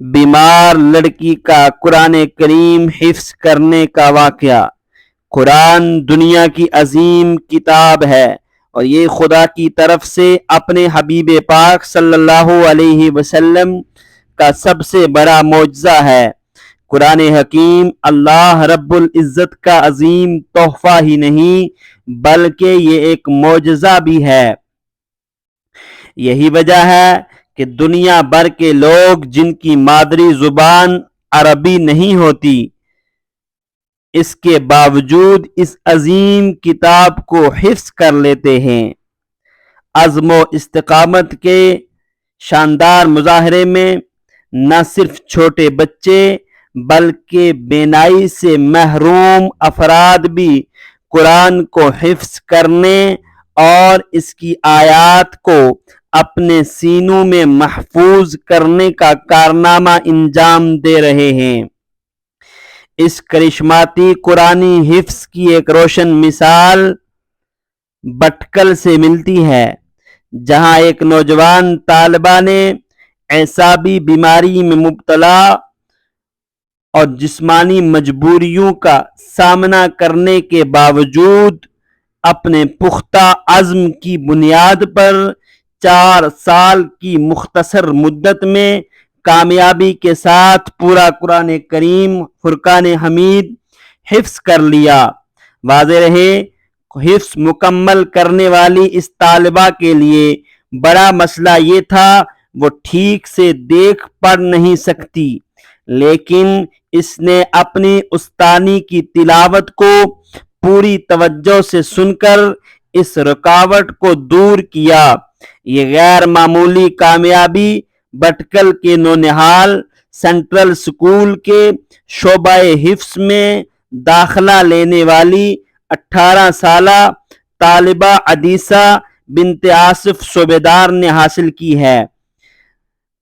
بیمار لڑکی کا قرآن کریم حفظ کرنے کا واقعہ۔ قرآن دنیا کی عظیم کتاب ہے اور یہ خدا کی طرف سے اپنے حبیب پاک صلی اللہ علیہ وسلم کا سب سے بڑا معجزہ ہے۔ قرآن حکیم اللہ رب العزت کا عظیم تحفہ ہی نہیں بلکہ یہ ایک معجزہ بھی ہے۔ یہی وجہ ہے کہ دنیا بھر کے لوگ جن کی مادری زبان عربی نہیں ہوتی، اس کے باوجود اس عظیم کتاب کو حفظ کر لیتے ہیں۔ عزم و استقامت کے شاندار مظاہرے میں نہ صرف چھوٹے بچے بلکہ بینائی سے محروم افراد بھی قرآن کو حفظ کرنے اور اس کی آیات کو اپنے سینوں میں محفوظ کرنے کا کارنامہ انجام دے رہے ہیں۔ اس کرشماتی قرآنی حفظ کی ایک روشن مثال بٹکل سے ملتی ہے، جہاں ایک نوجوان طالبہ نے اعصابی بیماری میں مبتلا اور جسمانی مجبوریوں کا سامنا کرنے کے باوجود اپنے پختہ عزم کی بنیاد پر 4 سال کی مختصر مدت میں کامیابی کے ساتھ پورا قرآن کریم فرقان حمید حفظ کر لیا۔ واضح رہے، حفظ مکمل کرنے والی اس طالبہ کے لیے بڑا مسئلہ یہ تھا وہ ٹھیک سے دیکھ پڑھ نہیں سکتی، لیکن اس نے اپنی استانی کی تلاوت کو پوری توجہ سے سن کر اس رکاوٹ کو دور کیا۔ یہ غیر معمولی کامیابی بٹکل کے نونہال سینٹرل اسکول کے شعبہ حفظ میں داخلہ لینے والی 18 سالہ طالبہ عدیثہ بنت آصف صوبیدار نے حاصل کی ہے۔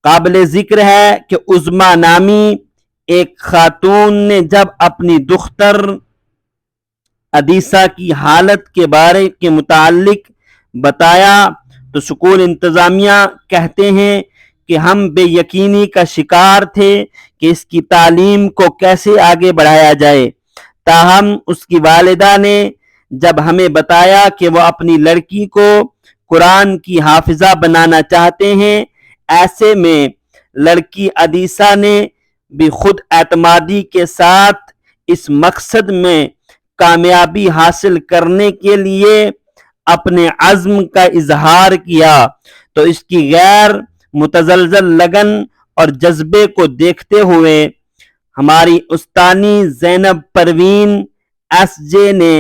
قابل ذکر ہے کہ عظمیٰ نامی ایک خاتون نے جب اپنی دختر عدیثہ کی حالت کے متعلق بتایا تو اسکول انتظامیہ کہتے ہیں کہ ہم بے یقینی کا شکار تھے کہ اس کی تعلیم کو کیسے آگے بڑھایا جائے۔ تاہم اس کی والدہ نے جب ہمیں بتایا کہ وہ اپنی لڑکی کو قرآن کی حافظہ بنانا چاہتے ہیں، ایسے میں لڑکی عدیثہ نے بھی خود اعتمادی کے ساتھ اس مقصد میں کامیابی حاصل کرنے کے لیے اپنے عزم کا اظہار کیا، تو اس کی غیر متزلزل لگن اور جذبے کو دیکھتے ہوئے ہماری استانی زینب پروین ایس جے نے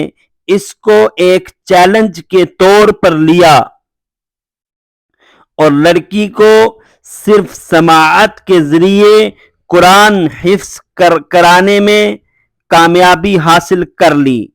اس کو ایک چیلنج کے طور پر لیا اور لڑکی کو صرف سماعت کے ذریعے قرآن حفظ کرانے میں کامیابی حاصل کر لی۔